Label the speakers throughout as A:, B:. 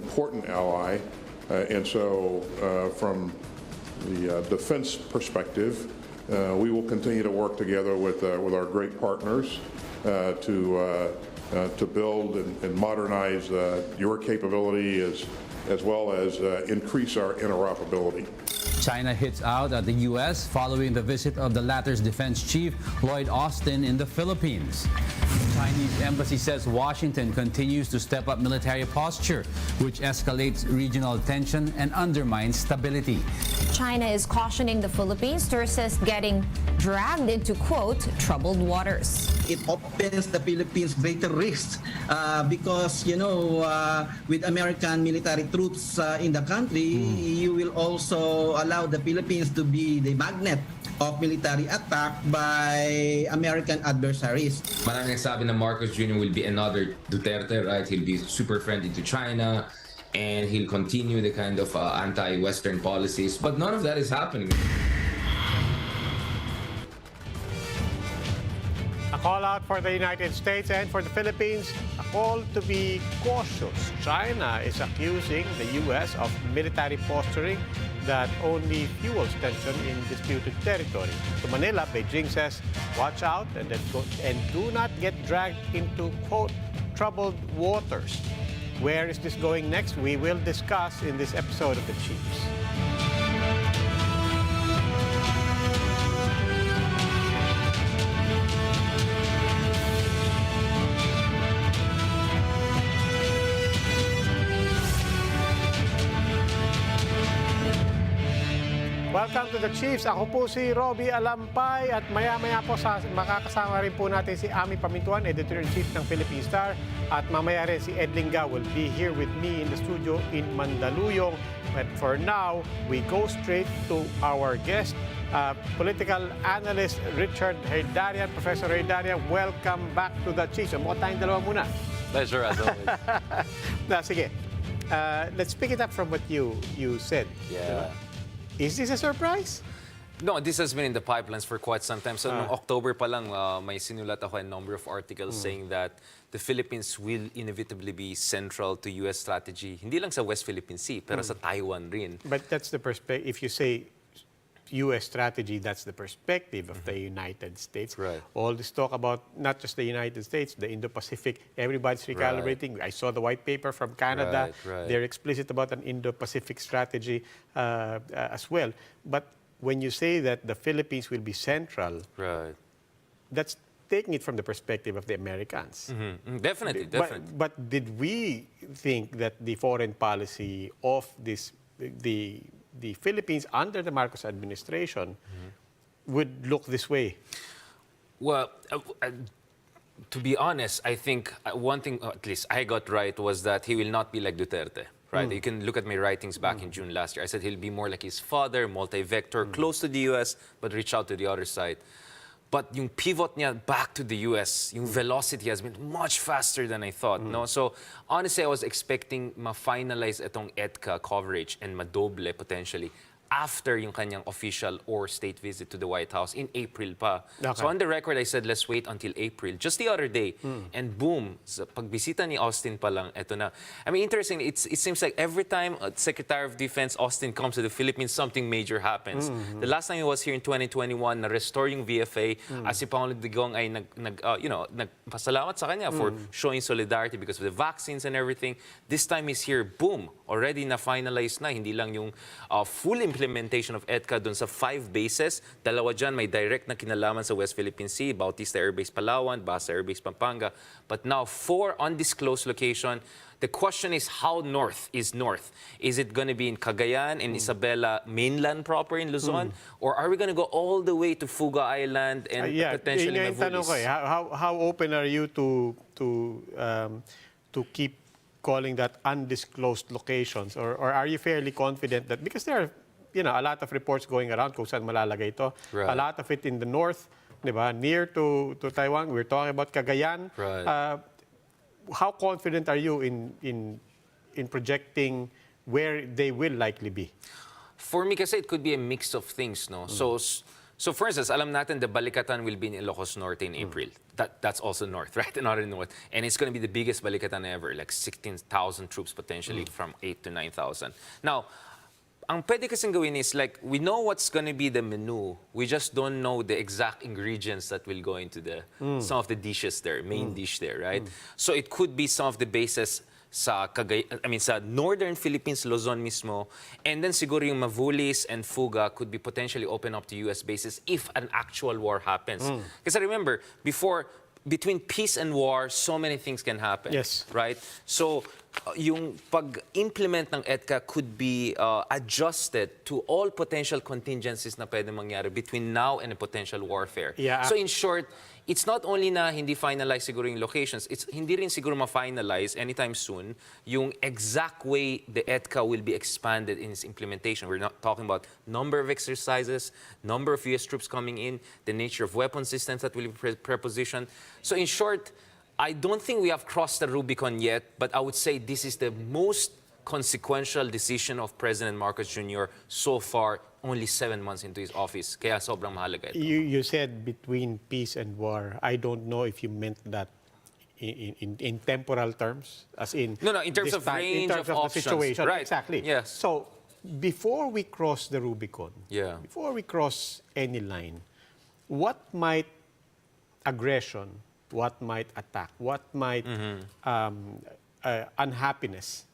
A: important ally. And so from the defense perspective, we will continue to work together with our great partners to build and modernize your capability as well as increase our interoperability.
B: China hits out at the U.S. following the visit of the latter's defense chief, Lloyd Austin, in the Philippines. The Chinese embassy says Washington continues to step up military posture, which escalates regional tension and undermines stability.
C: China is cautioning the Philippines to resist getting dragged into, quote, troubled waters.
D: It opens the Philippines greater risks because, with American military troops in the country, you will also allow the Philippines to be the magnet of military attack by American adversaries.
E: Maraming nagsabi na Marcos Jr. will be another Duterte, right? He'll be super friendly to China and he'll continue the kind of anti-Western policies, but none of that is happening.
F: A call out for the United States and for the Philippines, a call to be cautious. China is accusing the U.S. of military posturing that only fuels tension in disputed territory. To Manila, Beijing says, watch out and do not get dragged into, quote, troubled waters. Where is this going next? We will discuss in this episode of The Chiefs. Welcome to The Chiefs. Ako po si Robbie Alampay at maya-maya po makakasama rin po natin si Ami Pamintuan, Editor-in-Chief ng Philippine Star. At mamaya rin si Ed Linga will be here with me in the studio in Mandaluyong. But for now, we go straight to our guest, political analyst Richard Herdarian. Professor Herdarian, welcome back to The Chiefs. Mukha tayong dalawa muna.
G: Pleasure as always.
F: Sige, let's pick it up from what you said.
G: Yeah.
F: Is this a surprise?
G: No, this has been in the pipelines for quite some time. So, noong October pa lang, may sinulat ako a number of articles saying that the Philippines will inevitably be central to U.S. strategy. Hindi lang sa West Philippine Sea, pero sa Taiwan rin.
F: But that's the perspective. If you say U.S. strategy, that's the perspective of the United States.
G: Right.
F: All this talk about not just the United States, the Indo-Pacific, everybody's recalibrating. Right. I saw the white paper from Canada.
G: Right.
F: They're explicit about an Indo-Pacific strategy as well. But when you say that the Philippines will be central,
G: Right.
F: that's taking it from the perspective of the Americans.
G: Definitely.
F: But did we think that the foreign policy of the Philippines under the Marcos administration would look this way?
G: Well, to be honest, I think one thing, at least I got right, was that he will not be like Duterte. Right? You can look at my writings back in June last year. I said he'll be more like his father, multi-vector, close to the U.S., but reach out to the other side. But yung pivot niya back to the U.S., yung velocity has been much faster than I thought. No? So honestly, I was expecting ma-finalize itong EDCA coverage and madoble potentially after yung kanyang official or state visit to the White House in April pa.
F: Okay.
G: So on the record, I said, let's wait until April. Just the other day. And boom, sa pagbisita ni Austin pa lang, eto na. I mean, interesting, it seems like every time Secretary of Defense Austin comes to the Philippines, something major happens. The last time he was here in 2021, na-restore yung VFA, as si Pangulo Digong ay nagpasalamat sa kanya for showing solidarity because of the vaccines and everything. This time he's here, boom, already na-finalize na. Hindi lang yung full implementation of EDCA dun sa 5 bases. Dalawa dyan may direct na kinalaman sa West Philippine Sea, Bautista Air Base Palawan, Basa Air Base Pampanga. But now 4 undisclosed location. The question is, how north is north? Is it going to be in Cagayan, in Isabela mainland proper in Luzon? Or are we going to go all the way to Fuga Island and potentially Mavulis?
F: How open are you to keep calling that undisclosed locations? Or are you fairly confident that, because there are a lot of reports going around kung saan malalagay ito.
G: Right.
F: A lot of it in the north, near to Taiwan. We're talking about Cagayan.
G: Right.
F: How confident are you in projecting where they will likely be?
G: For me, kasi it could be a mix of things, no? So So for instance, alam natin the Balikatan will be in Ilocos Norte in April. That's also north, right? Another north. And it's going to be the biggest Balikatan ever, like 16,000 troops potentially from 8 to 9,000. Now, ang pwede kasing gawin is like, we know what's going to be the menu. We just don't know the exact ingredients that will go into the some of the dishes there, main dish there, right? So it could be some of the bases sa sa northern Philippines, Luzon mismo, and then siguro yung Mavulis and Fuga could be potentially open up to US bases if an actual war happens. Because remember, between peace and war, so many things can happen.
F: Yes.
G: Right? So, yung pag-implement ng EDCA could be adjusted to all potential contingencies na pwede mangyari between now and a potential warfare.
F: Yeah.
G: So in short, it's not only na hindi finalize siguro yung locations, it's hindi rin siguro ma-finalize anytime soon yung exact way the EDCA will be expanded in its implementation. We're not talking about number of exercises, number of US troops coming in, the nature of weapon systems that will be prepositioned. So in short, I don't think we have crossed the Rubicon yet, but I would say this is the most consequential decision of President Marcos Jr. so far, only 7 months into his office. Kaya sobrang mahalaga ito.
F: You said between peace and war. I don't know if you meant that in temporal terms, as in...
G: No, in terms
F: this
G: of
F: time,
G: range
F: in terms
G: of
F: the
G: options.
F: situation.
G: Right.
F: Exactly.
G: Yes.
F: So, before we cross the Rubicon,
G: Yeah.
F: before we cross any line, what might aggression, what might attack, what might unhappiness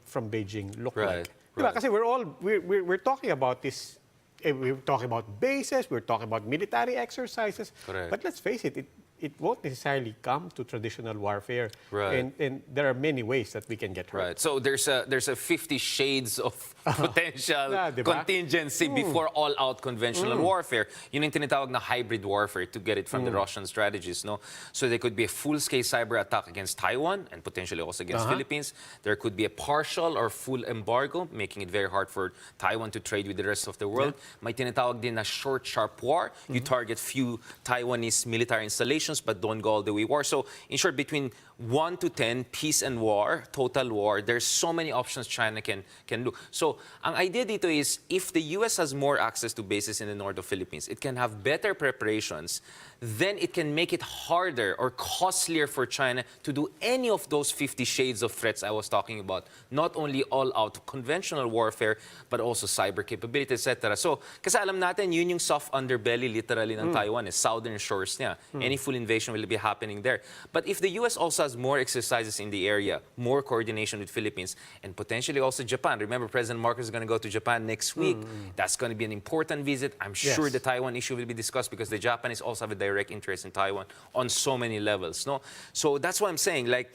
F: from Beijing look
G: Right,
F: like? Diba?
G: right.
F: Kasi we're talking about this. We're talking about bases. We're talking about military exercises.
G: Correct.
F: But let's face it, it won't necessarily come to traditional warfare.
G: Right.
F: And there are many ways that we can get hurt.
G: Right. So there's a 50 shades of potential
F: diba?
G: contingency before all-out conventional warfare. Yun yung tinatawag na hybrid warfare to get it from the Russian strategies, no? So there could be a full-scale cyber attack against Taiwan and potentially also against Philippines. There could be a partial or full embargo, making it very hard for Taiwan to trade with the rest of the world. May tinatawag din na short, sharp war. You target few Taiwanese military installations but don't go all the way war. So in short, between 1 to 10, peace and war, total war, there's so many options China can look. So ang idea dito is if the US has more access to bases in the north of Philippines, it can have better preparations, then it can make it harder or costlier for China to do any of those 50 shades of threats I was talking about. Not only all-out conventional warfare, but also cyber capability, etc. So, kasi alam natin, yun yung soft underbelly literally ng Taiwan, is southern shores niya. Any full invasion will be happening there. But if the US also has more exercises in the area, more coordination with Philippines, and potentially also Japan. Remember, President Marcos is going to go to Japan next week. That's going to be an important visit. I'm sure
F: Yes.
G: the Taiwan issue will be discussed because the Japanese also have a direct interest in Taiwan on so many levels. No, so that's what I'm saying. Like,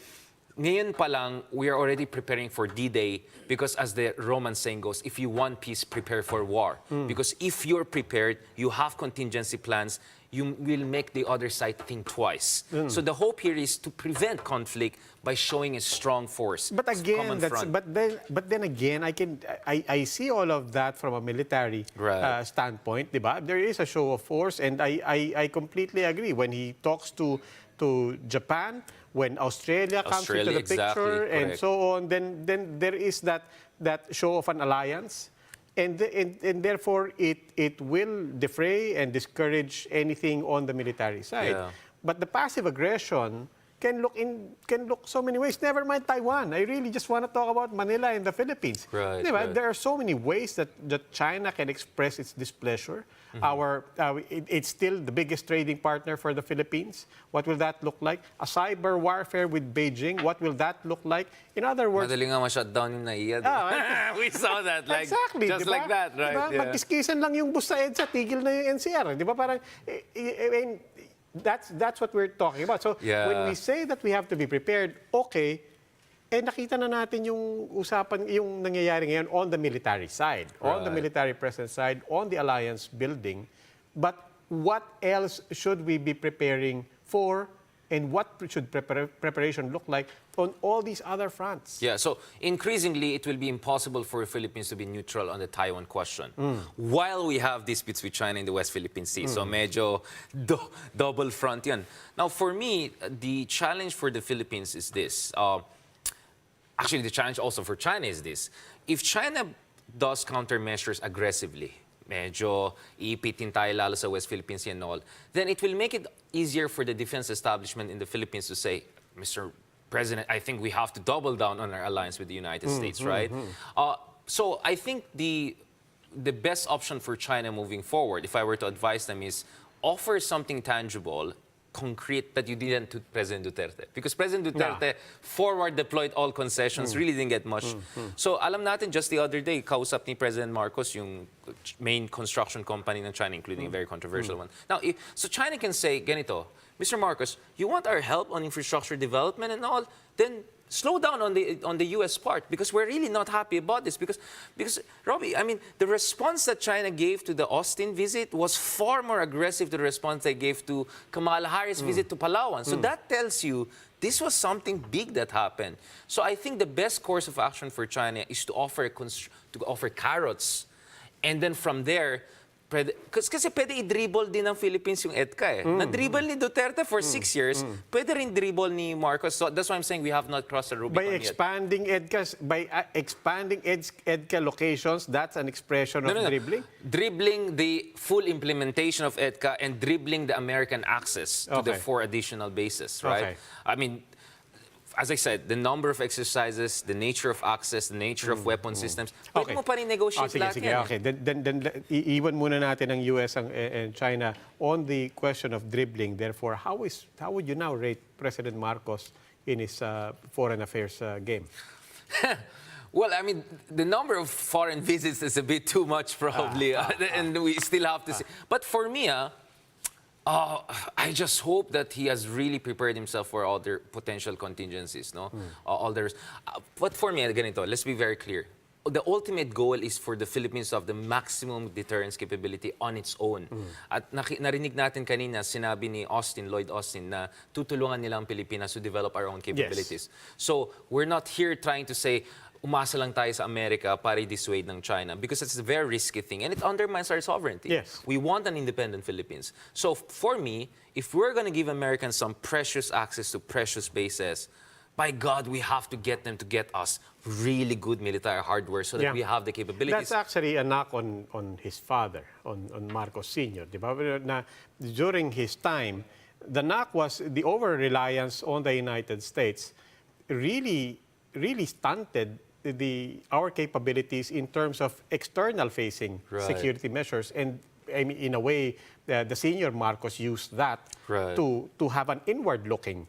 G: ngayon pa lang, we are already preparing for D-Day because, as the Roman saying goes, if you want peace, prepare for war. Because if you're prepared, you have contingency plans, you will make the other side think twice. So the hope here is to prevent conflict by showing a strong force.
F: But again,
G: common
F: that's
G: front.
F: but then again, I see all of that from a military
G: Right.
F: standpoint, diba? There is a show of force, and I completely agree when he talks to Japan, when Australia comes into
G: Australia,
F: the picture,
G: exactly,
F: and
G: correct.
F: so on. Then there is that show of an alliance. And therefore, it will defray and discourage anything on the military side.
G: Yeah.
F: But the passive aggression can look so many ways. Never mind Taiwan. I really just want to talk about Manila and the Philippines.
G: Right,
F: Diba?
G: right.
F: There are so many ways that China can express its displeasure. It's still the biggest trading partner for the Philippines. What will that look like? A cyber warfare with Beijing. What will that look like? In other words,
G: Madali nga ma-shutdown yung NAIA.
F: right.
G: We saw that, like,
F: exactly,
G: just
F: diba?
G: like that, right?
F: Diba?
G: Yeah.
F: Magkiskisan lang yung bus sa EDSA, tigil na yung NCR. Di ba? Parang, I mean, that's what we're talking about. So,
G: Yeah.
F: when we say that we have to be prepared, okay, nakita na natin yung usapan, yung nangyayari ngayon on the military side, on the
G: Right.
F: military presence side, on the alliance building. But what else should we be preparing for, and what should preparation look like on all these other fronts?
G: Yeah, so increasingly it will be impossible for the Philippines to be neutral on the Taiwan question while we have disputes with China in the West Philippine Sea. So medyo double front yan. Now for me, the challenge for the Philippines is this. Actually, the challenge also for China is this. If China does countermeasures aggressively, medyo iipitin tayo lalo sa West Philippines and all, then it will make it easier for the defense establishment in the Philippines to say, Mr. President, I think we have to double down on our alliance with the United States, right? So I think the best option for China moving forward, if I were to advise them, is offer something tangible, concrete, that you didn't to President Duterte. Because President Duterte forward deployed all concessions, really didn't get much. So alam natin, just the other day, kausap ni President Marcos yung main construction company ng China, including a very controversial one. Now, so China can say, ganito, Mr. Marcos, you want our help on infrastructure development and all, then slow down on the U.S. part, because we're really not happy about this. Because Robbie, I mean, the response that China gave to the Austin visit was far more aggressive to the response they gave to Kamala Harris' visit to Palawan. So that tells you this was something big that happened. So I think the best course of action for China is to offer carrots, and then from there, kasi pwede i-dribble din ng Philippines yung EDCA eh. Na-dribble ni Duterte for 6 years, pwede rin dribble ni Marcos. So that's why I'm saying we have not crossed the Rubicon
F: By expanding EDCA, EDCA locations, that's an expression of dribbling?
G: Dribbling the full implementation of EDCA and dribbling the American access to the 4 additional bases, right? I mean, as I said, the number of exercises, the nature of access, the nature of weapon systems, pwede mo pa rin negotiate lahat yan.
F: Okay. Then iiwan muna natin ang US and China on the question of dribbling. Therefore, how would you now rate President Marcos in his foreign affairs game?
G: Well, I mean, the number of foreign visits is a bit too much, probably, and we still have to see. But for me, I just hope that he has really prepared himself for all their potential contingencies, no? But for me, ganito, let's be very clear. The ultimate goal is for the Philippines to have the maximum deterrence capability on its own. At narinig natin kanina, sinabi ni Lloyd Austin, na tutulungan nila ang Pilipinas to develop our own capabilities. So we're not here trying to say, umasa lang tayo sa Amerika para i-dissuade ng China, because it's a very risky thing and it undermines our sovereignty.
F: Yes.
G: We want an independent Philippines. So for me, if we're going to give Americans some precious access to precious bases, by God, we have to get them to get us really good military hardware so that we have the capabilities.
F: That's actually a knock on his father, on Marcos Sr. Diba? Na during his time, the knock was the over-reliance on the United States really stunted our capabilities in terms of external-facing security measures. And I mean, in a way, the senior Marcos used that to have an inward-looking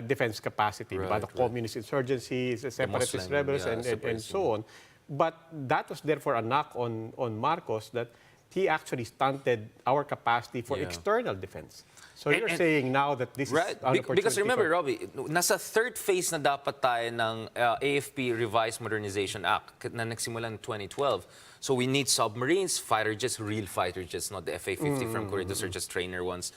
F: defense capacity. The communist insurgencies, the separatist rebels, and so on. But that was therefore a knock on Marcos, that he actually stunted our capacity for external defense. So you're saying now that this is an opportunity.
G: Because remember, Robbie, nasa third phase na dapat tayo ng AFP Revised Modernization Act na nagsimula in 2012. So we need submarines, fighter jets, real fighter jets, not the FA-50 from Korea. Those are just trainer ones.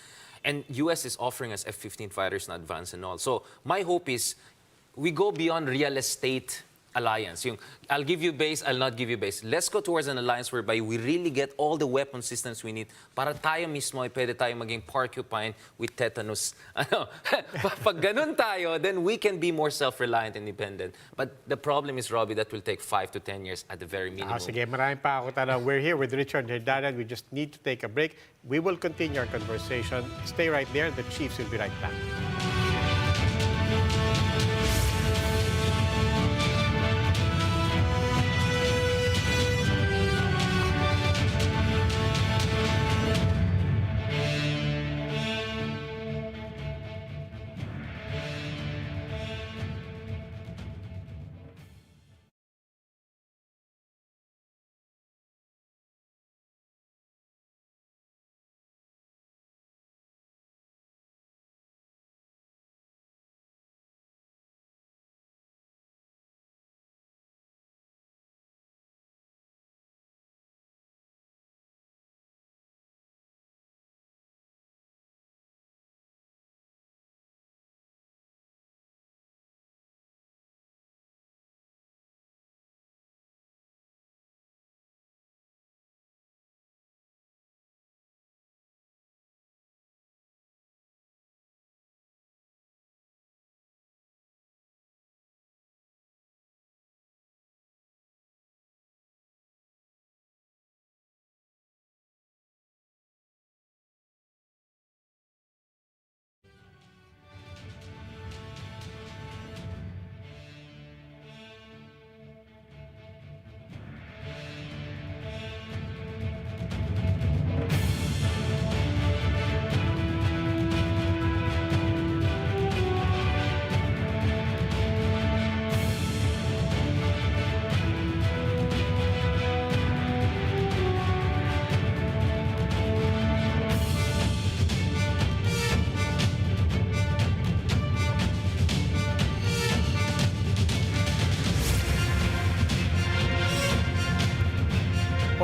G: And US is offering us F-15 fighters in advance and all. So my hope is we go beyond real estate alliance. Yung, I'll give you base, I'll not give you base. Let's go towards an alliance whereby we really get all the weapon systems we need para tayo mismo ay pwede tayo maging porcupine with tetanus. Pag ganun tayo, then we can be more self-reliant and independent. But the problem is, Robbie, that will take 5 to 10 years at the very minimum.
F: Sige, marami pa ako tanong. We're here with Richard Herdaran. We just need to take a break. We will continue our conversation. Stay right there. The Chiefs will be right back.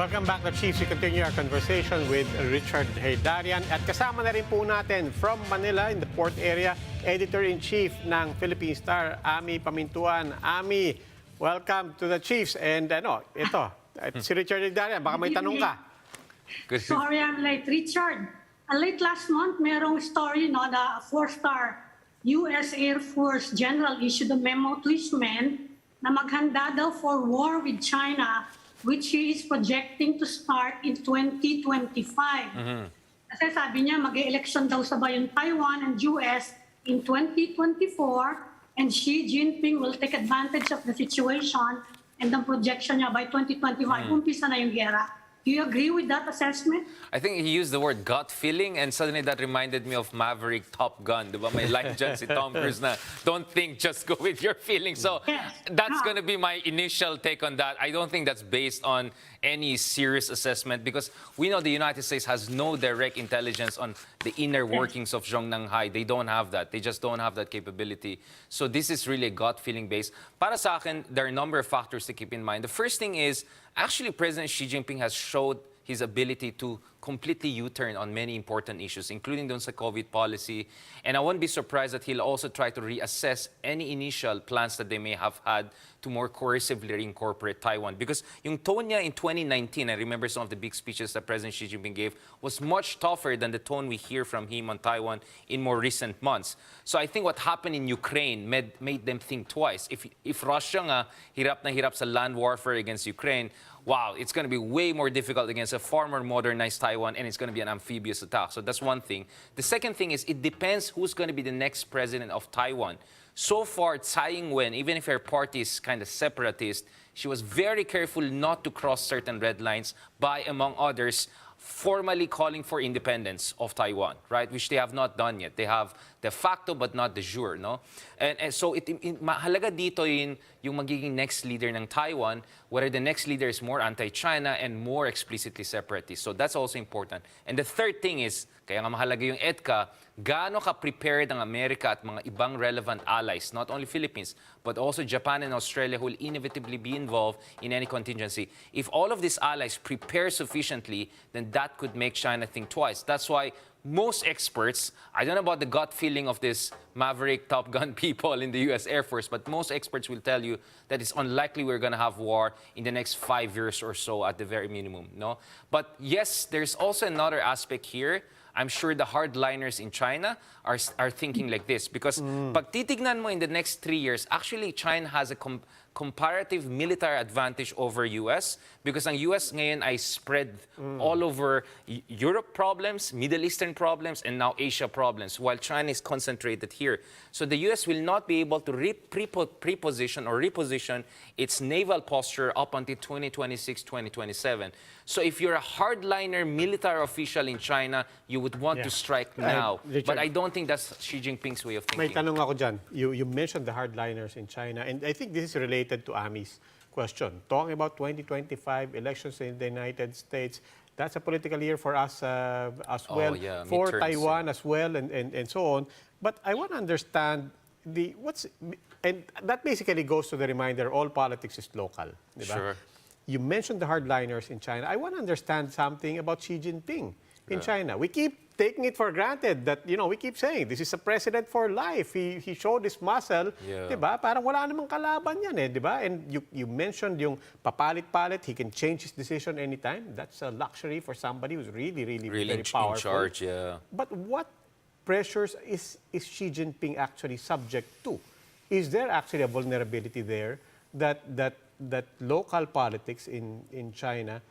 F: Welcome back to Chiefs. We continue our conversation with Richard Heydarian. At kasama na rin po natin from Manila in the port area, Editor-in-Chief ng Philippine Star, Ami Pamintuan. Ami, welcome to the Chiefs. And ito, si Richard Heydarian, baka may tanong ka.
H: Sorry, I'm late. Richard, late last month, merong story, no, the four-star U.S. Air Force General issued a memo to his men na maghanda daw for war with China, which he is projecting to start in 2025. Kasi sabi niya, mag-election daw sabay yung Taiwan and US in 2024, and Xi Jinping will take advantage of the situation, and the projection niya by 2025, umpisa na yung gera. Do you agree with that assessment?
G: I think he used the word gut feeling, and suddenly that reminded me of Maverick Top Gun. Diba? May line dyan si Tom Cruise na, don't think, just go with your feelings. So that's going to be my initial take on that. I don't think that's based on any serious assessment, because we know the United States has no direct intelligence on the inner workings of Zhongnanhai. They don't have that. They just don't have that capability. So this is really a gut feeling based. Para sa akin, there are a number of factors to keep in mind. The first thing is, actually, President Xi Jinping has showed his ability to completely U-turn on many important issues, including dun sa COVID policy. And I won't be surprised that he'll also try to reassess any initial plans that they may have had to more coercively incorporate Taiwan. Because yung tone niya in 2019, I remember some of the big speeches that President Xi Jinping gave, was much tougher than the tone we hear from him on Taiwan in more recent months. So I think what happened in Ukraine made them think twice. If Russia nga hirap na hirap sa land warfare against Ukraine, wow, it's going to be way more difficult against a far more modernized Taiwan, and it's going to be an amphibious attack. So that's one thing. The second thing is, it depends who's going to be the next president of Taiwan. So far, Tsai Ing-wen, even if her party is kind of separatist, she was very careful not to cross certain red lines by, among others, formally calling for independence of Taiwan, right? Which they have not done yet. They have de facto but not de jure, no? And so mahalaga dito yung magiging next leader ng Taiwan, whether the next leader is more anti-China and more explicitly separatist. So that's also important. And the third thing is, kaya nga mahalaga yung EDCA, gaano ka-prepared ang Amerika at mga ibang relevant allies, not only Philippines, but also Japan and Australia, who will inevitably be involved in any contingency. If all of these allies prepare sufficiently, then that could make China think twice. That's why most experts, I don't know about the gut feeling of this Maverick Top Gun people in the U.S. Air Force, but most experts will tell you that it's unlikely we're going to have war in the next 5 years or so at the very minimum, no? But yes, there's also another aspect here. I'm sure the hardliners in China are thinking like this, because pag titignan mo in the next 3 years, actually China has a comparative military advantage over US, because ang US ngayon ay spread all over Europe problems, Middle Eastern problems, and now Asia problems, while China is concentrated here. So the US will not be able to preposition or reposition its naval posture up until 2026, 2027. So if you're a hardliner military official in China, you would want to strike now.
F: Richard,
G: but I don't think that's Xi Jinping's way of thinking.
F: May tanong ako dyan. You mentioned the hardliners in China, and I think this is related to Ami's question. Talking about 2025 elections in the United States, that's a political year for us as well, for
G: midterms,
F: Taiwan as well, and so on. But I want to understand and that basically goes to the reminder, all politics is local. Diba?
G: Sure.
F: You mentioned the hardliners in China. I want to understand something about Xi Jinping in China. We keep taking it for granted that, we keep saying, this is a president for life. He showed his muscle, diba? Parang wala namang kalaban yan diba? And you mentioned yung papalit-palit, he can change his decision anytime. That's a luxury for somebody who's really very powerful.
G: In charge,
F: But what pressures is Xi Jinping actually subject to? Is there actually a vulnerability there that local politics in China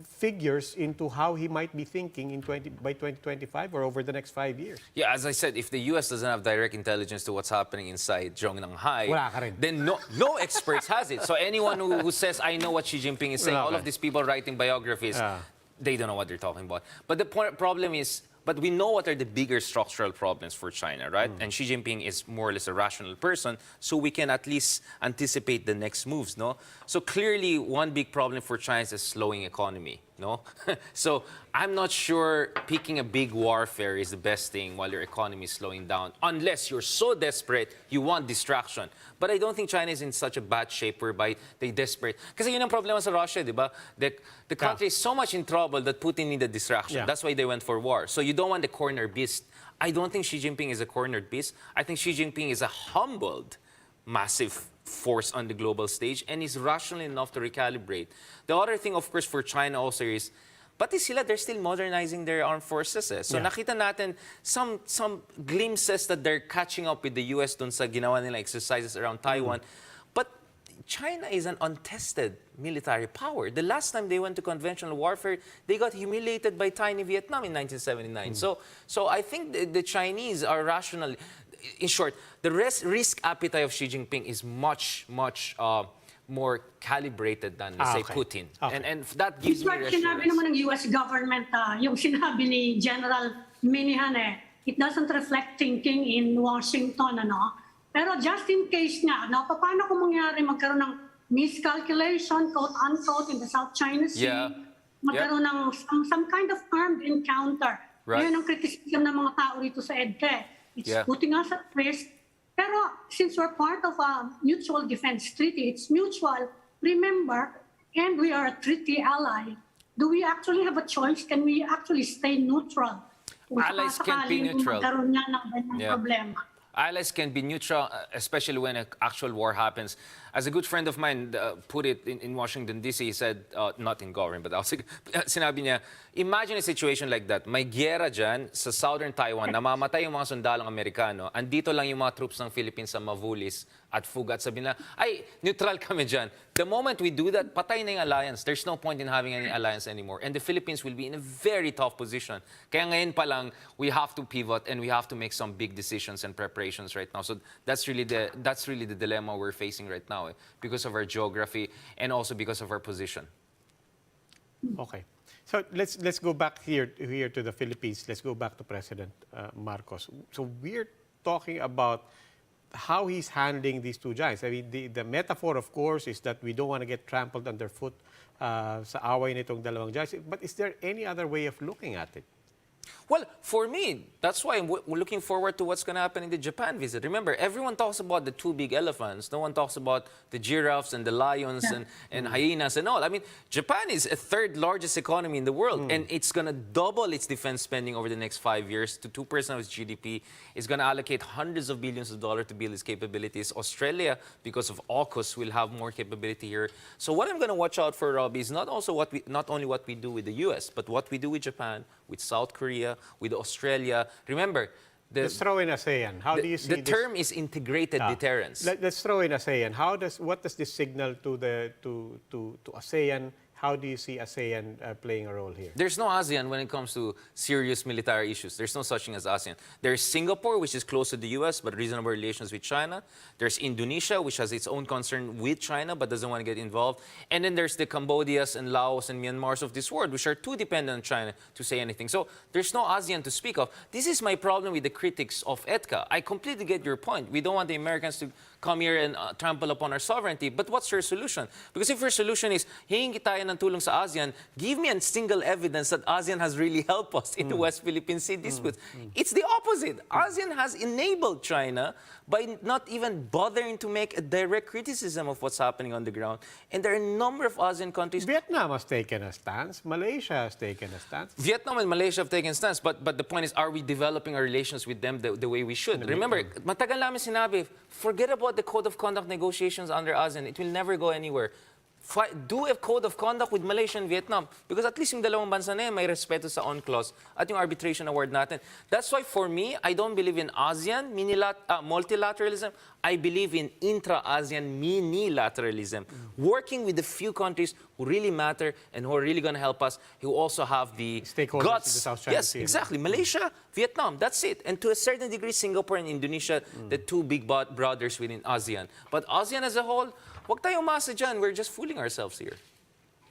F: figures into how he might be thinking by 2025 or over the next 5 years?
G: Yeah, as I said, if the U.S. doesn't have direct intelligence to what's happening inside Zhongnanhai, then no experts has it. So anyone who says, I know what Xi Jinping is saying, all of these people writing biographies, they don't know what they're talking about. But the problem is, but we know what are the bigger structural problems for China, right? And Xi Jinping is more or less a rational person, so we can at least anticipate the next moves, no? So clearly, one big problem for China is a slowing economy. no? So I'm not sure picking a big warfare is the best thing while your economy is slowing down, unless you're so desperate you want distraction. But I don't think China is in such a bad shape whereby they desperate. Kasi yun ang problema sa Russia, di ba? The country is so much in trouble that Putin needed distraction.
F: Yeah.
G: That's why they went for war. So you don't want the corner beast. I don't think Xi Jinping is a cornered beast. I think Xi Jinping is a humbled, massive force on the global stage and is rational enough to recalibrate. The other thing, of course, for China also is, pati sila, they're still modernizing their armed forces. Eh. So nakita natin some glimpses that they're catching up with the US dun sa ginawa nila exercises around Taiwan. But China is an untested military power. The last time they went to conventional warfare, they got humiliated by tiny Vietnam in 1979. So I think the Chinese are rational. In short, the risk appetite of Xi Jinping is much more calibrated than, let's say, Putin.
F: Okay.
G: And that gives me
H: Sinabi
G: reassurance.
H: naman ng US government, yung sinabi ni General Minihan, it doesn't reflect thinking in Washington, ano? Pero just in case nga, no, paano kung mangyari magkaroon ng miscalculation, quote-unquote, in the South China Sea, magkaroon ng some kind of armed encounter.
G: Right.
H: Yun ang criticism ng mga tao rito sa EDCA. It's putting us at risk. Pero since we're part of a mutual defense treaty, it's mutual, remember, and we are a treaty ally, do we actually have a choice? Can we actually stay neutral?
G: Allies can't be neutral.
H: Magkaroon niya ng ganyan problema.
G: Allies can be neutral, especially when an actual war happens. As a good friend of mine put it in Washington, D.C., he said, not in government, but also, sinabi niya, imagine a situation like that. May gyera dyan sa southern Taiwan, namamatay yung mga sundalong Amerikano, andito lang yung mga troops ng Philippines sa Mavulis at Fuga at sabi na, ay, neutral kami dyan. The moment we do that, patay na yung alliance. There's no point in having any alliance anymore. And the Philippines will be in a very tough position. Kaya ngayon pa lang, we have to pivot and we have to make some big decisions and preparations right now. So that's really the dilemma we're facing right now, because of our geography and also because of our position.
F: Okay. So let's go back here to the Philippines. Let's go back to President Marcos. So we're talking about how he's handling these two giants. I mean, the metaphor, of course, is that we don't want to get trampled underfoot sa away nitong dalawang giants. But is there any other way of looking at it?
G: Well, for me, that's why we're looking forward to what's going to happen in the Japan visit. Remember, everyone talks about the two big elephants. No one talks about the giraffes and the lions and hyenas and all. I mean, Japan is a third largest economy in the world, and it's going to double its defense spending over the next 5 years to 2% of its GDP. It's going to allocate hundreds of billions of dollars to build its capabilities. Australia, because of AUKUS, will have more capability here. So what I'm going to watch out for, Robbie, is not only what we do with the U.S., but what we do with Japan, with South Korea, with Australia. Remember,
F: Let's throw in ASEAN. How do you see
G: the term is integrated deterrence.
F: Let's throw in ASEAN. What does this signal to ASEAN? How do you see ASEAN playing a role here?
G: There's no ASEAN when it comes to serious military issues. There's no such thing as ASEAN. There's Singapore, which is close to the U.S., but reasonable relations with China. There's Indonesia, which has its own concern with China, but doesn't want to get involved. And then there's the Cambodias and Laos and Myanmars of this world, which are too dependent on China to say anything. So there's no ASEAN to speak of. This is my problem with the critics of EDCA. I completely get your point. We don't want the Americans to come here and trample upon our sovereignty. But what's your solution? Because if your solution is, hingi tayo ng tulong sa ASEAN, give me a single evidence that ASEAN has really helped us in the West Philippine Sea dispute. It's the opposite. ASEAN has enabled China by not even bothering to make a direct criticism of what's happening on the ground. And there are a number of ASEAN countries.
F: Vietnam has taken a stance. Malaysia has taken a stance.
G: Vietnam and Malaysia have taken stance, but the point is, are we developing our relations with them the way we should? Remember, matagal namin sinabi, forget about the code of conduct negotiations under ASEAN. It will never go anywhere. Do a code of conduct with Malaysia and Vietnam, because at least yung dalawang bansa na yan may respeto sa UNCLOS at yung arbitration award natin. That's why for me, I don't believe in ASEAN multilateralism. I believe in intra-ASEAN minilateralism, working with the few countries who really matter and who are really going to help us, who also have the
F: stakeholders
G: guts.
F: in the South China Sea.
G: Yes, exactly. Malaysia, Vietnam, that's it. And to a certain degree, Singapore and Indonesia, the two big brothers within ASEAN. But ASEAN as a whole, wag tayong umasa dyan. We're just fooling ourselves here.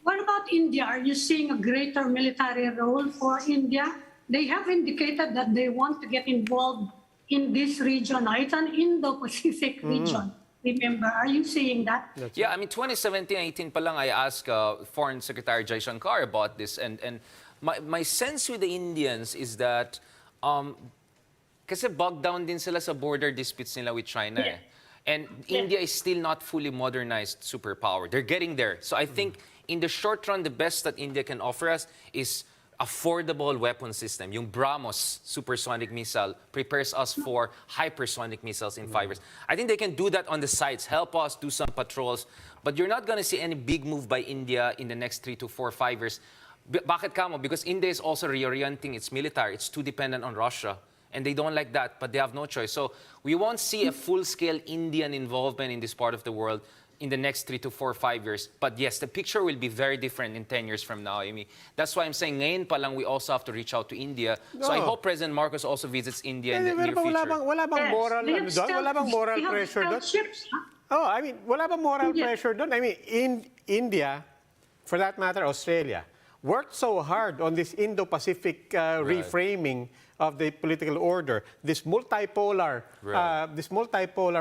H: What about India? Are you seeing a greater military role for India? They have indicated that they want to get involved in this region. It's an Indo-Pacific region. Remember, are you saying that?
G: Yeah, I mean, 2017-18 pa lang, I asked Foreign Secretary Jai Shankar about this. And my sense with the Indians is that kasi bogged down din sila sa border disputes nila with China.
H: Yes.
G: And India is still not fully modernized superpower. They're getting there. So I think in the short run, the best that India can offer us is affordable weapon system. Yung BrahMos supersonic missile prepares us for hypersonic missiles in 5 years. I think they can do that on the sides, help us do some patrols. But you're not going to see any big move by India in the next 3 to 4, 5 years. Bakit kamo? Because India is also reorienting its military. It's too dependent on Russia. And they don't like that, but they have no choice. So we won't see a full-scale Indian involvement in this part of the world in the next 3 to 4, 5 years. But yes, the picture will be very different in 10 years from now, Amy. That's why I'm saying ngayon pa lang we also have to reach out to India. So I hope President Marcos also visits India in the near future.
F: Wala bang moral,
H: They have
F: ano doon? Wala bang moral
H: they have
F: pressure doon?
H: stealth ships, huh?
F: Oh, I mean, wala bang moral
H: Yeah.
F: pressure doon? I mean, in India, for that matter, Australia, worked so hard on this Indo-Pacific reframing of the political order, this multipolar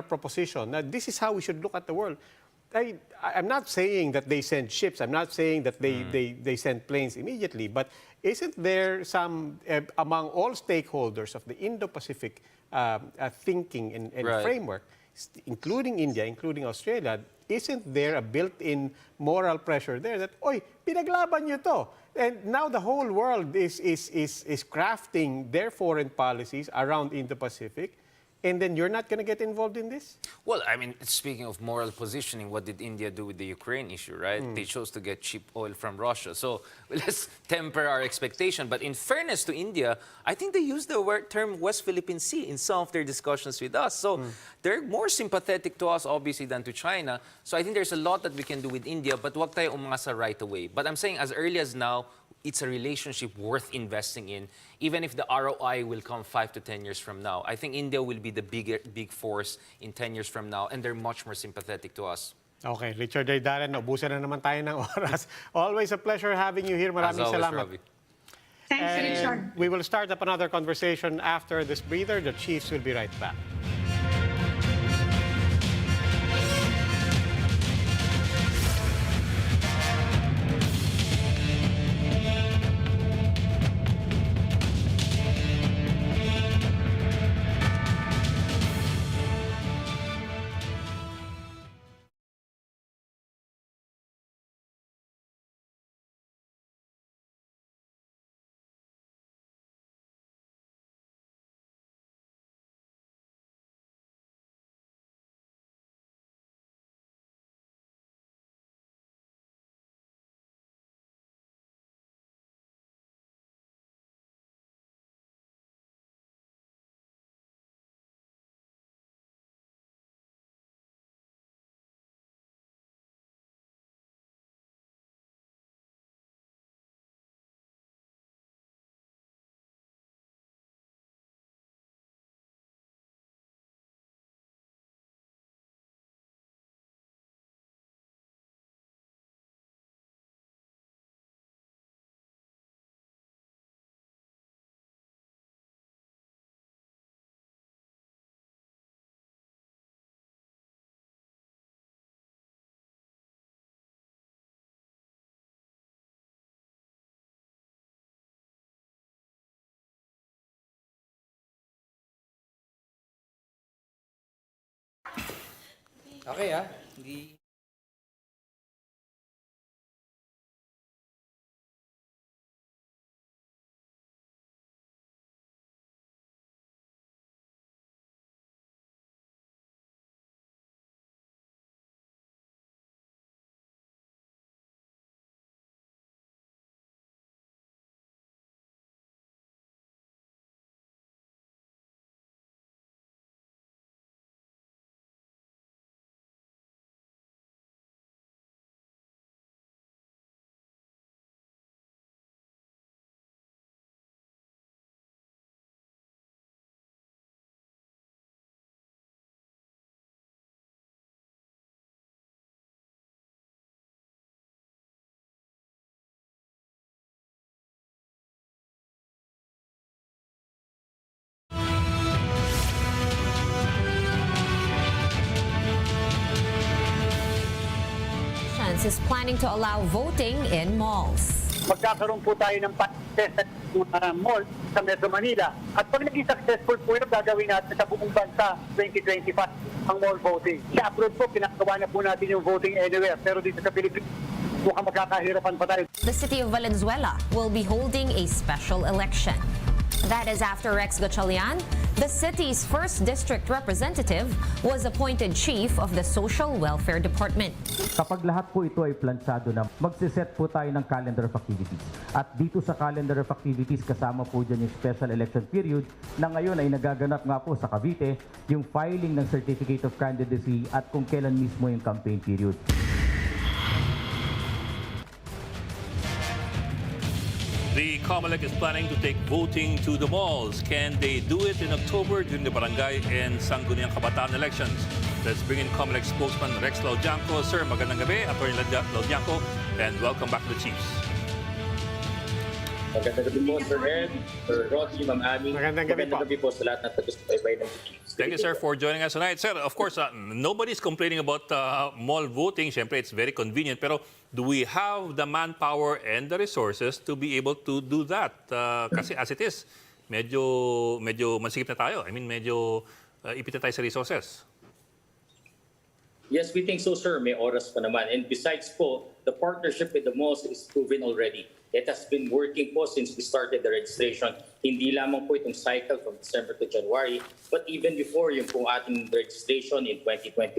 F: proposition. Now, this is how we should look at the world. I'm not saying that they send ships. I'm not saying that they send planes immediately. But isn't there some, among all stakeholders of the Indo-Pacific thinking and framework, including India, including Australia, isn't there a built-in moral pressure there that, oy, pinaglaban nyo to? And now the whole world is crafting their foreign policies around Indo-Pacific, and then you're not going to get involved in this?
G: Well, I mean, speaking of moral positioning, what did India do with the Ukraine issue, right? They chose to get cheap oil from Russia. So let's temper our expectation. But in fairness to India, I think they used the term West Philippine Sea in some of their discussions with us. So they're more sympathetic to us, obviously, than to China. So I think there's a lot that we can do with India, but wag tayo umasa right away. But I'm saying as early as now, it's a relationship worth investing in, even if the ROI will come 5 to 10 years from now. I think India will be the big force in 10 years from now, and they're much more sympathetic to us.
F: Okay, Richard J. Darren, ubusan na naman tayo ng oras. Always a pleasure having you here. Maraming
G: As always,
F: salamat.
G: Robbie.
H: Thanks, Richard.
F: And we will start up another conversation after this breather. The Chiefs will be right back.
I: Okay ah, hindi
C: is planning to allow voting in malls.
J: Magkakaroon po tayo ng test at mga mall sa Metro Manila. At pag naging successful po yun, gagawin natin sa buong bansa 2025 ang mall voting. Sa abroad po, pinagawa na po natin yung voting anywhere. Pero dito sa Pilipinas, mukhang magkakahirapan pa tayo.
C: The city of Valenzuela will be holding a special election. That is after Rex Gatchalian, the city's first district representative, was appointed chief of the Social Welfare Department.
K: Kapag lahat po ito ay plansado na, magsiset po tayo ng calendar of activities. At dito sa calendar of activities, kasama po dyan yung special election period na ngayon ay nagaganap nga po sa Cavite, yung filing ng Certificate of Candidacy at kung kailan mismo yung campaign period.
L: The COMELEC is planning to take voting to the malls. Can they do it in October during the barangay and Sangguniang Kabataan elections? Let's bring in COMELEC spokesman Rex Laudianco. Sir, magandang gabi, Atty. Laudianco, and welcome back to the Chiefs.
M: Magandang gabi po, Sir Ed, Sir Rocky, Ma'am Ami.
F: Magandang gabi
M: po sa lahat ng taga-subaybay ng Chiefs.
L: Thank you, sir, for joining us tonight. Sir, of course, nobody's complaining about mall voting. Siyempre, it's very convenient. Pero do we have the manpower and the resources to be able to do that? Kasi as it is, medyo masikip na tayo. I mean, medyo ipit na tayo sa resources.
M: Yes, we think so, sir. May oras pa naman. And besides po, the partnership with the malls is proven already. It has been working po since we started the registration. Hindi lamang po itong cycle from December to January, but even before yung pong ating registration in 2021.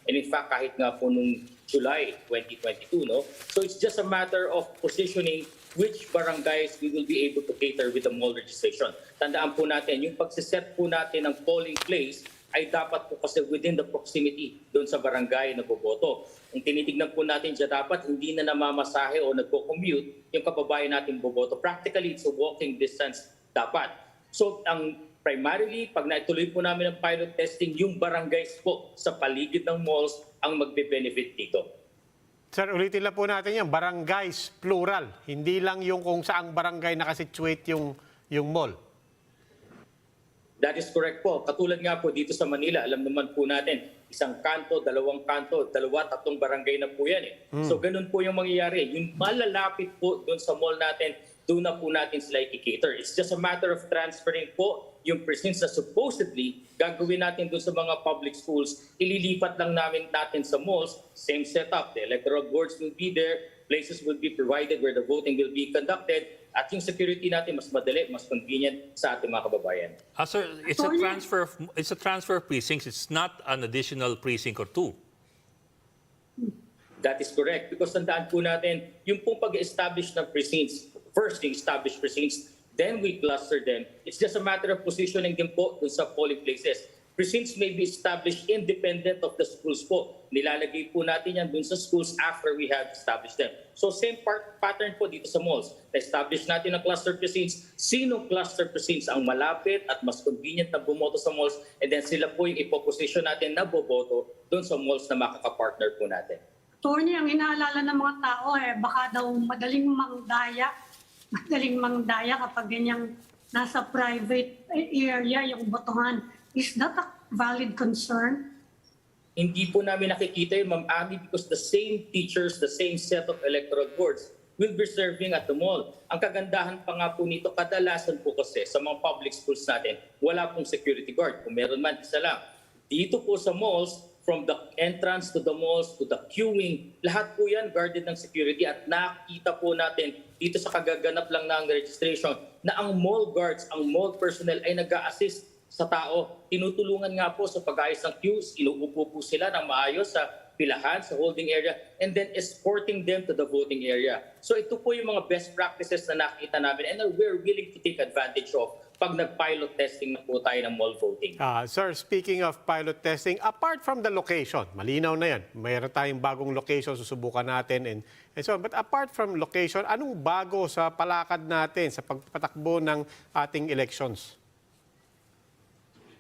M: And in fact, kahit nga po nung July 2022, no? So it's just a matter of positioning which barangays we will be able to cater with the mall registration. Tandaan po natin, yung pagsiset po natin ng polling place ay dapat po kasi within the proximity doon sa barangay na boboto. Ang tinitignan po natin dyan, dapat hindi na namamasahe o nagko-commute yung kababayan natin boboto. Practically, it's a walking distance dapat. So, ang primarily, pag naituloy po namin ang pilot testing, yung barangays po sa paligid ng malls ang magbe-benefit dito.
F: Sir, ulitin lang po natin yan, barangays, plural. Hindi lang yung kung saang barangay nakasituate yung mall.
M: That is correct po. Katulad nga po dito sa Manila, alam naman po natin, isang kanto, dalawang kanto, dalawa, tatlong barangay na po yan. So ganun po yung mangyayari. Yung malalapit po doon sa mall natin, doon na po natin sila i-cater. It's just a matter of transferring po yung precincts na supposedly gagawin natin doon sa mga public schools, ililipat lang natin sa malls, same setup. The electoral boards will be there, places will be provided where the voting will be conducted, at yung security natin mas madali, mas convenient sa ating mga kababayan.
L: Sir, it's a transfer of precincts. It's not an additional precinct or two.
M: That is correct. Because tandaan po natin, yung pong pag-establish ng precincts, first yung established precincts, then we cluster them. It's just a matter of positioning them po dun sa polling places. Precincts may be established independent of the schools po. Nilalagay po natin yan dun sa schools after we have established them. So same pattern po dito sa malls. Na-establish natin ang cluster precincts. Sinong cluster precincts ang malapit at mas convenient na bumoto sa malls, and then sila po yung ipoposition natin na boboto dun sa malls na makakapartner po natin.
H: Attorney, ang inaalala ng mga tao, baka daw madaling mangdaya kapag ganyang nasa private area yung botohan. Is that a valid concern?
M: Hindi po namin nakikita yun, Ma'am Abby, because the same teachers, the same set of electoral boards will be serving at the mall. Ang kagandahan pa nga po nito, kadalasan po kasi sa mga public schools natin, wala pong security guard. Kung meron man, isa lang. Dito po sa malls, from the entrance to the malls to the queuing, lahat po yan guarded ng security, at nakita po natin dito sa kagaganap lang ng registration na ang mall guards, ang mall personnel ay nag-a-assist sa tao. Tinutulungan nga po sa pag-ayos ng queues, inuupo po sila ng maayos sa pilahan, sa holding area, and then escorting them to the voting area. So ito po yung mga best practices na nakita namin and we're willing to take advantage of pag nag-pilot testing na po tayo ng mall voting.
F: Sir, speaking of pilot testing, apart from the location, malinaw na yan, mayroon tayong bagong location, susubukan natin and so on. But apart from location, anong bago sa palakad natin sa pagpatakbo ng ating elections?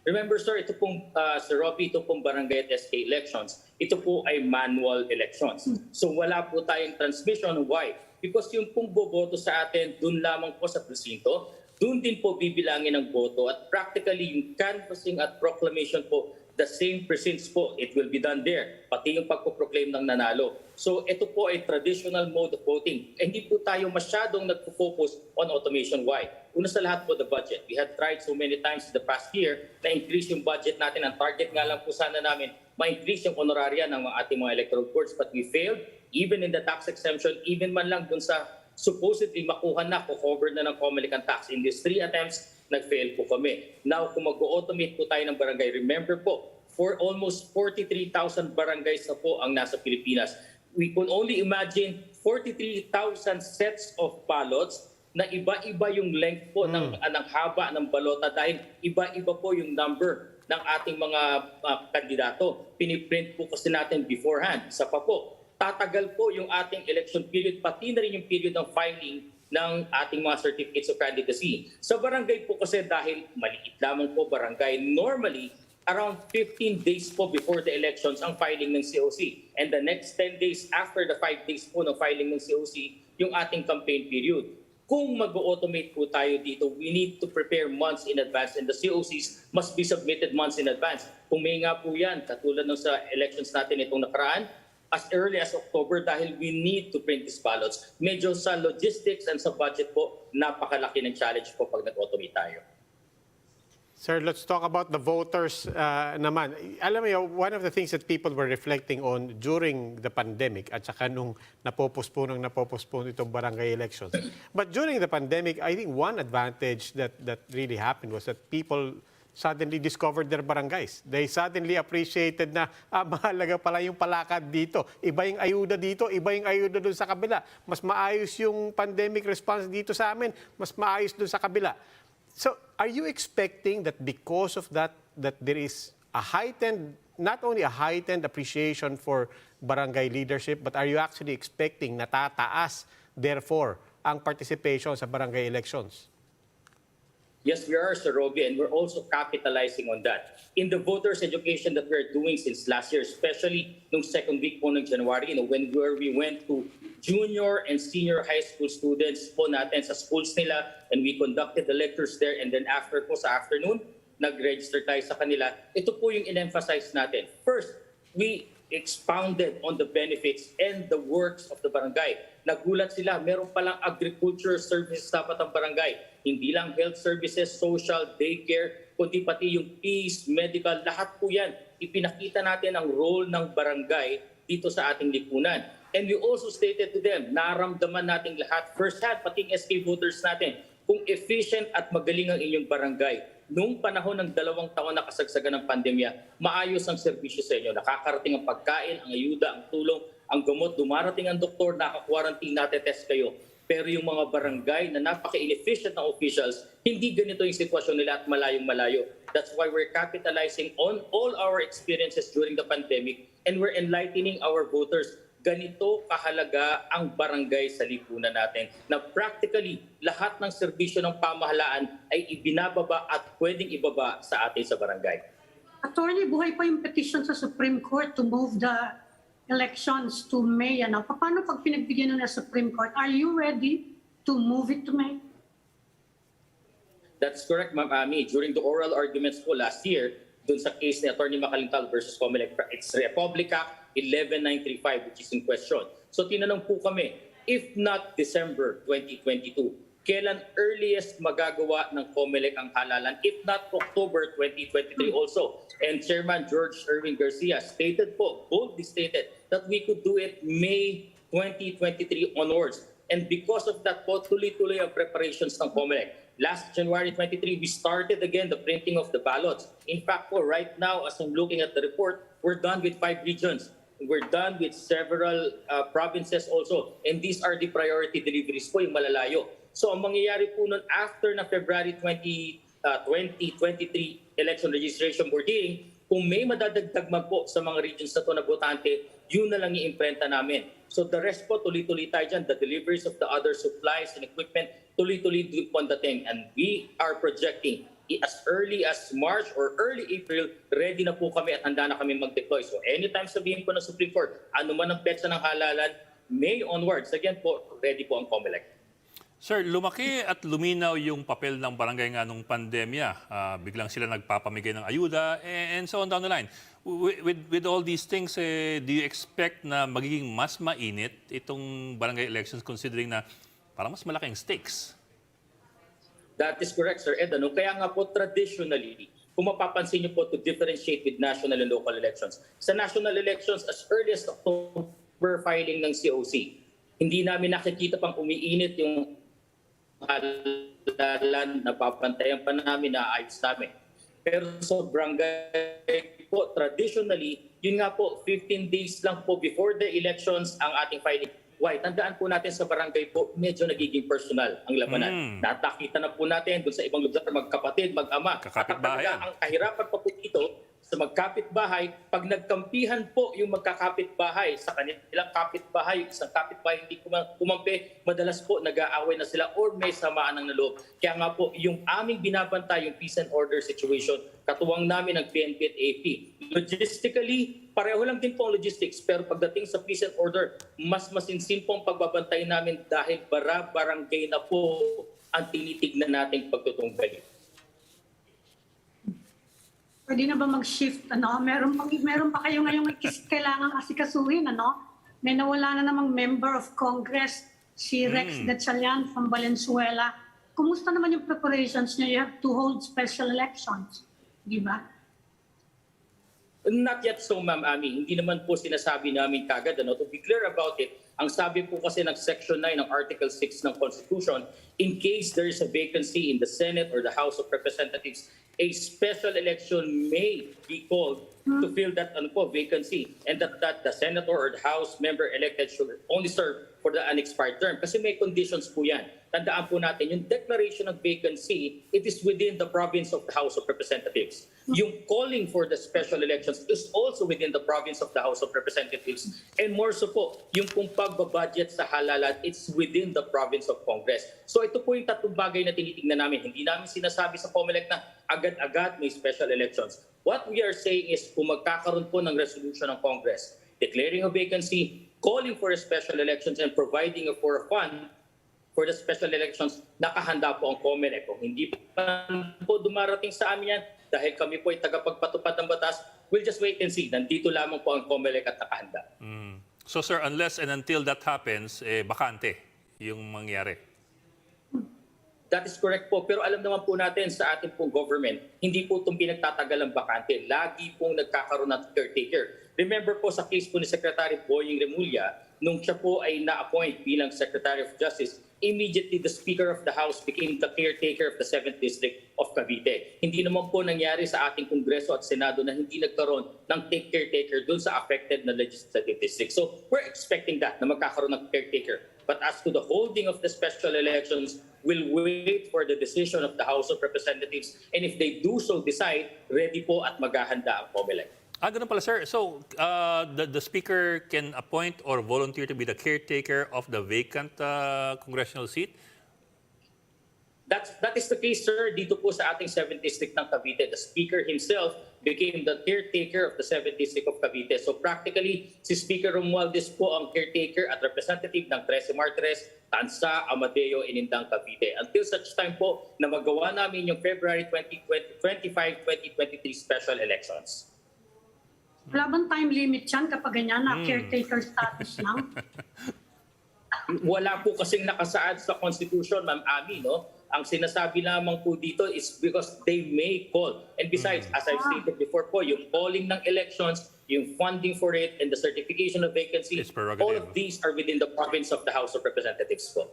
M: Remember, sir, ito pong, Sir Robbie, ito pong barangay at SK elections, ito po ay manual elections. So wala po tayong transmission. Why? Because yung pong boboto sa atin, dun lamang po sa presinto, dun din po bibilangin ang boto, at practically yung canvassing at proclamation po, the same precincts po, it will be done there. But pati yung pagpo-proclaim ng nanalo. So ito po ay traditional mode of voting. Hindi po tayo masyadong nagpo-focus on automation. Why? Una sa lahat po, the budget. We have tried so many times the past year na increase yung budget natin. Ang target nga lang po sana namin, ma-increase yung honoraria ng ating mga electoral boards, but we failed even in the tax exemption, even man lang dun sa supposedly makuha na, cover na ng COMELEC ang tax. In these 3 attempts, nag-fail po kami. Now, kung mag-automate po tayo ng barangay, remember po, for almost 43,000 barangays na po ang nasa Pilipinas. We can only imagine 43,000 sets of ballots na iba-iba yung length po ng haba ng balota dahil iba-iba po yung number ng ating mga kandidato. Piniprint po kasi natin beforehand. Isa pa po, tatagal po yung ating election period, pati na rin yung period ng filing ng ating mga certificates of candidacy. Sa barangay po kasi dahil maliit lamang po barangay, normally around 15 days po before the elections ang filing ng COC. And the next 10 days after the 5 days po ng filing ng COC, yung ating campaign period. Kung mag-automate po tayo dito, we need to prepare months in advance and the COCs must be submitted months in advance. Kung may nga po yan, katulad ng sa elections natin itong nakaraan, as early as October dahil we need to print these ballots. Medyo sa logistics and sa budget po, napakalaki ng challenge po pag nag-automate tayo.
F: Sir, let's talk about the voters naman. Alam mo, one of the things that people were reflecting on during the pandemic at saka nung napopospone itong barangay elections. But during the pandemic, I think one advantage that really happened was that people suddenly discovered their barangays. They suddenly appreciated na mahalaga pala yung palakad dito. Iba yung ayuda dito, iba yung ayuda doon sa kabila. Mas maayos yung pandemic response dito sa amin, mas maayos doon sa kabila. So, are you expecting that because of that there is a heightened, not only a heightened appreciation for barangay leadership, but are you actually expecting na tataas, therefore, ang participation sa barangay elections?
M: Yes, we are, Sir Roby, and we're also capitalizing on that. In the voters' education that we're doing since last year, especially nung second week po ng January, where we went to junior and senior high school students po natin sa schools nila, and we conducted the lectures there, and then after po sa afternoon, nag-register tayo sa kanila. Ito po yung in-emphasize natin. First, we expounded on the benefits and the works of the barangay. Nagulat sila, meron palang agriculture services dapat ang barangay. Hindi lang health services, social, daycare, kundi pati yung peace, medical, lahat po yan. Ipinakita natin ang role ng barangay dito sa ating lipunan. And we also stated to them, naramdaman natin lahat, first-hand, pati SK voters natin, kung efficient at magaling ang inyong barangay. Noong panahon ng 2 taon na kasagsagan ng pandemya, maayos ang serbisyo sa inyo. Nakakarating ang pagkain, ang ayuda, ang tulong, ang gamot, dumarating ang doktor, naka-quarantine, natetest kayo. Pero yung mga barangay na napaka-inefficient ng officials, hindi ganito yung sitwasyon nila at malayong-malayo. That's why we're capitalizing on all our experiences during the pandemic and we're enlightening our voters. Ganito kahalaga ang barangay sa lipunan natin na practically lahat ng serbisyo ng pamahalaan ay ibinababa at pwedeng ibaba sa atin sa barangay.
H: Attorney, buhay pa yung petition sa Supreme Court to move the elections to May. Paano pag pinagbigyan ng Supreme Court? Are you ready to move it to May?
M: That's correct, Ma'am Ami. During the oral arguments po last year, dun sa case ni Attorney Macalintal versus COMELEC, it's Republic Act 11935 which is in question. So tinanong po kami, if not December 2022, kailan earliest magagawa ng COMELEC ang halalan? If not October 2023 also. And Chairman George Erwin Garcia stated po, boldly stated, that we could do it May 2023 onwards. And because of that po, tuloy-tuloy ang preparations ng COMELEC. Last January 23, we started again the printing of the ballots. In fact po, right now, as I'm looking at the report, we're done with 5 regions. We're done with several provinces also. And these are the priority deliveries po, yung malalayo. So ang mangyayari po nun after na February 2023 election registration board hearing, kung may madadagdag man po sa mga regions na ito na botante, yun na lang i-imprenta namin. So the rest po, tuloy-tuloy tayo dyan. The deliveries of the other supplies and equipment, tuloy-tuloy po ang dating. And we are projecting as early as March or early April, ready na po kami at handa na kami mag-deploy. So anytime sabihin po ng Supreme Court, ano man ang petsa ng halalan, May onwards, again po, ready po ang COMELEC.
L: Sir, lumaki at luminaw yung papel ng barangay nga nung pandemya. Biglang sila nagpapamigay ng ayuda and so on down the line. With all these things, do you expect na magiging mas mainit itong barangay elections considering na parang mas malaking stakes?
M: That is correct, Sir Ed. Kaya nga po, traditionally, kung mapapansin niyo po to differentiate with national and local elections. Sa national elections, as early as October filing ng COC, hindi namin nakikita pang umiinit yung halalan, napapantayan pa namin, naayos namin. Pero sa barangay po, traditionally, yun nga po, 15 days lang po before the elections ang ating filing. Why? Tandaan po natin sa barangay po, medyo nagiging personal ang labanan. Natakita na po natin doon sa ibang lugar, magkapatid, mag-ama. At ang kahirapan pa po dito, sa magkapitbahay, pag nagkampihan po yung magkakapitbahay sa kanilang kapitbahay, yung isang kapitbahay hindi kumampi, madalas po nag-aaway na sila or may samaan ng loob. Kaya nga po, yung aming binabantay, yung peace and order situation, katuwang namin ng PNP at AP. Logistically, pareho lang din po ang logistics, pero pagdating sa peace and order, mas masinsin po ang pagbabantay namin dahil barangay na po ang tinitignan nating pagtutunggali.
H: Pwede na ba mag-shift? Meron pa kayo ngayong kailangan asikasuhin, May nawala na namang member of Congress, si Rex Gatchalian from Valenzuela. Kumusta naman yung preparations niya? You have to hold special elections, di ba?
M: Not yet so, Ma'am Ami. Hindi naman po sinasabi namin kagad. To be clear about it, ang sabi po kasi ng Section 9 ng Article 6 ng Constitution, in case there is a vacancy in the Senate or the House of Representatives, a special election may be called to fill that vacancy, and that the senator or the House member elected should only serve for the unexpired term. Kasi may conditions po yan. Tandaan po natin, yung declaration of vacancy, it is within the province of the House of Representatives. Yung calling for the special elections is also within the province of the House of Representatives. And more so po, yung kung pagbabudget sa halalan, it's within the province of Congress. So ito po yung tatlong bagay na tinitingnan namin. Hindi namin sinasabi sa COMELEC na agad-agad may special elections. What we are saying is kung magkakaroon po ng resolution ng Congress, declaring a vacancy, calling for a special elections, and providing for a fund for the special elections, nakahanda po ang COMELEC. Kung hindi pa po dumarating sa amin yan, dahil kami po ay tagapagpatupad ng batas, we'll just wait and see. Nandito lamang po ang COMELEC at nakahanda.
L: So sir, unless and until that happens, bakante yung mangyari.
M: That is correct po. Pero alam naman po natin sa ating pong government, hindi po itong pinagtatagal ang bakante. Lagi pong nagkakaroon ng caretaker. Remember po sa case po ni Secretary Boying Remulla, nung siya po ay na-appoint bilang Secretary of Justice, immediately the Speaker of the House became the caretaker of the 7th District of Cavite. Hindi naman po nangyari sa ating Kongreso at Senado na hindi nagkaroon ng caretaker dun sa affected na legislative district. So we're expecting that, na magkakaroon ng caretaker. But as to the holding of the special elections, we'll wait for the decision of the House of Representatives. And if they do so decide, ready po at maghahanda ang COMELEC.
L: Ganun pala, sir. So, the Speaker can appoint or volunteer to be the caretaker of the vacant congressional seat?
M: That is the case, sir, dito po sa ating 7th District ng Cavite. The Speaker himself became the caretaker of the 7th District of Cavite. So practically, si Speaker Romualdez po ang caretaker at representative ng 13 Martires, Tansa, Amadeo, Inindang, Cavite. Until such time po na magawa namin yung February 25-2023 special elections.
H: Wala bang time limit yan kapag ganyan na caretaker status lang?
M: Wala po kasing nakasaad sa Constitution, Ma'am Ami, no? Ang sinasabi lamang po dito is because they may call. And besides, as I've stated before po, yung calling ng elections, yung funding for it, and the certification of vacancy, all of these are within the province of the House of Representatives po.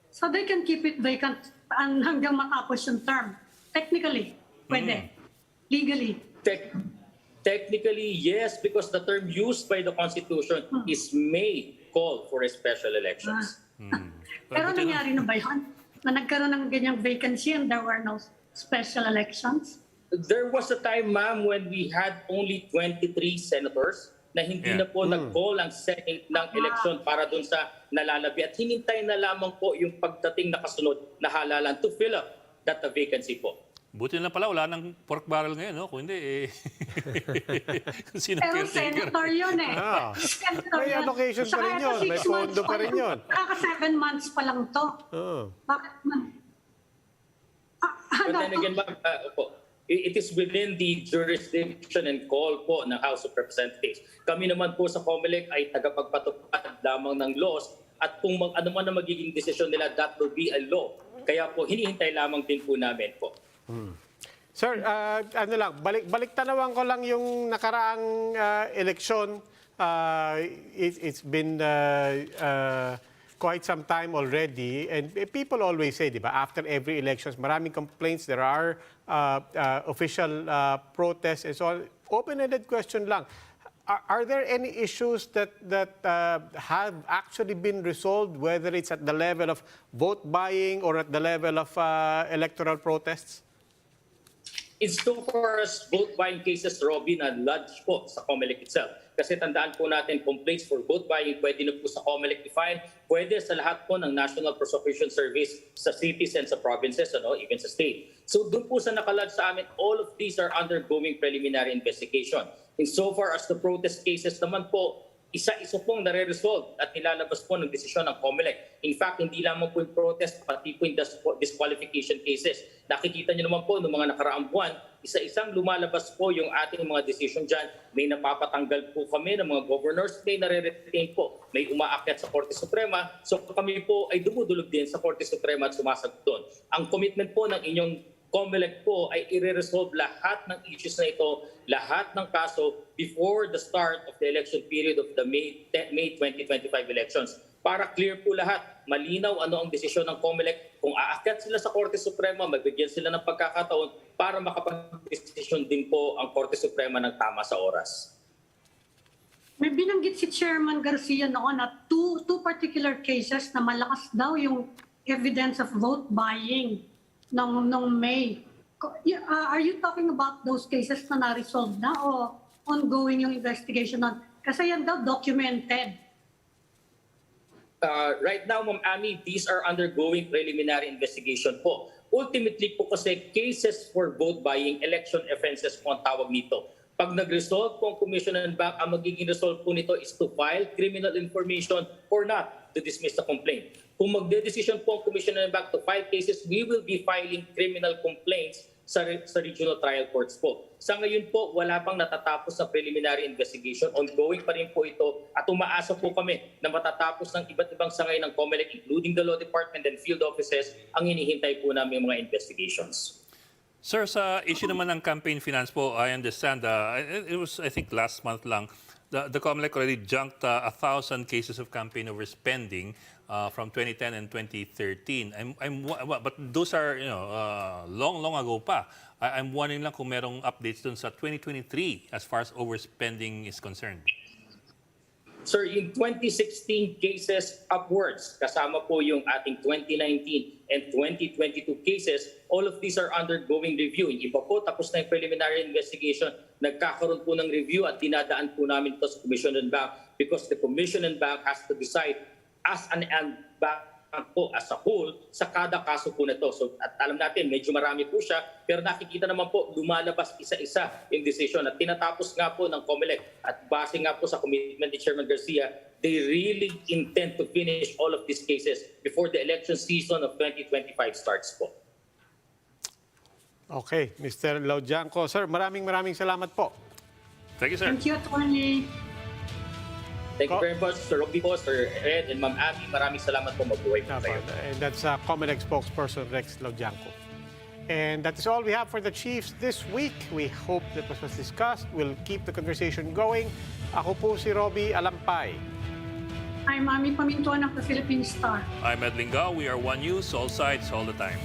H: So they can keep it vacant hanggang matapos yung term. Technically, pwede. Legally.
M: Technically, yes, because the term used by the Constitution is may call for a special elections.
H: Pero nangyari na ba yun? Na nagkaroon ng ganyang vacancy and there were no special elections?
M: There was a time, ma'am, when we had only 23 senators na hindi na po nag-call ang Senate ng election para dun sa nalalabi. At hinintay na lamang po yung pagdating na kasunod na halalan to fill up that vacancy po.
L: Buti na pala, wala ng pork barrel ngayon, no? Kung hindi, kung sino
H: pero senator yun eh.
F: May allocation pa rin yun. May pondo pa rin yun.
H: Kaka 7 months pa lang to. Bakit man?
M: But then again, ma'am, it is within the jurisdiction and call po ng House of Representatives. Kami naman po sa COMELEC ay tagapagpatupad lamang ng laws at kung ano man ang magiging desisyon nila, that will be a law. Kaya po, hinihintay lamang din po namin po.
F: Sir, ano lang, balik tanawan ko lang yung nakaraang eleksyon. It's been quite some time already, and people always say, di ba, after every elections, maraming complaints, there are official protests and so on. Open-ended question lang. Are there any issues that have actually been resolved, whether it's at the level of vote buying or at the level of electoral protests?
M: It's so far as vote buying cases, Robin, na lodge po sa COMELEC itself. Kasi tandaan po natin, complaints for vote buying pwede na po sa COMELEC i-file, pwede sa lahat po ng National Prosecution Service sa cities and sa provinces, even sa state. So doon po sa nakalodge sa amin, all of these are undergoing preliminary investigation. In so far as the protest cases naman po, isa-isa pong nare-resolve at nilalabas po ng desisyon ng COMELEC. In fact, hindi lamang po yung protest, pati po yung disqualification cases. Nakikita niyo naman po noong mga nakaraang buwan, isa-isang lumalabas po yung ating mga decision dyan. May napapatanggal po kami ng mga governors, may nare-retain po. May umaakyat sa Korte Suprema. So kami po ay dumudulog din sa Korte Suprema at sumasagot doon. Ang commitment po ng inyong COMELEC po ay i-resolve lahat ng issues na ito, lahat ng kaso before the start of the election period of the May 2025 elections. Para clear po lahat, malinaw ano ang desisyon ng COMELEC. Kung aakyat sila sa Korte Suprema, magbigyan sila ng pagkakataon para makapag-desisyon din po ang Korte Suprema ng tama sa oras.
H: May binanggit si Chairman Garcia noon na two particular cases na malakas daw yung evidence of vote buying nung May. Are you talking about those cases na na-resolve na o ongoing yung investigation nun? Kasi yan daw documented.
M: Right now, Ma'am Ami, these are undergoing preliminary investigation po. Ultimately po kasi cases for vote buying, election offenses po ang tawag nito. Pag nag-resolve po ang Commission and Bank, ang magiging resolve po nito is to file criminal information or not to dismiss the complaint. Kung magde-decision po ang Commission and Bank to file cases, we will be filing criminal complaints sa regional trial courts po. Sa ngayon po, wala pang natatapos na preliminary investigation. Ongoing pa rin po ito at umaasa po kami na matatapos ng iba't ibang sangay ng COMELEC, including the Law Department and field offices, ang hinihintay po namin mga investigations.
L: Sir, sa issue naman ng campaign finance po, I understand, it was, I think, last month lang, the COMELEC already junked 1,000 cases of campaign overspending from 2010 and 2013. But those are, long ago pa. I'm wondering lang kung merong updates dun sa 2023 as far as overspending is concerned.
M: Sir, in 2016 cases upwards, kasama po yung ating 2019 and 2022 cases, all of these are undergoing review. Yung iba po, tapos na yung preliminary investigation, nagkakaroon po ng review at dinadaan po namin ito sa Commission and Bank because the Commission and Bank has to decide as an bank po as a whole sa kada kaso po nito. So at alam natin, medyo marami po siya, pero nakikita naman po lumalabas isa-isa yung decision at tinatapos nga po ng COMELEC at base nga po sa commitment ni Chairman Garcia, they really intend to finish all of these cases before the election season of 2025 starts po.
F: Okay, Mr. Laudianco. Sir, maraming salamat po.
L: Thank you, sir.
H: Thank you, Attorney.
M: Thank you very much, Sir Robbie po, Sir Ed, and Ma'am Abby. Maraming salamat po, mabuhay po kayo.
F: And that's COMELEC spokesperson Rex Laudianco. And that is all we have for the Chiefs this week. We hope that what was discussed will keep the conversation going. Ako po si Robbie Alampay.
H: I'm Mami Pamintuan of the Philippine Star.
L: I'm Ed Lingao. We are One News, all sides, all the time.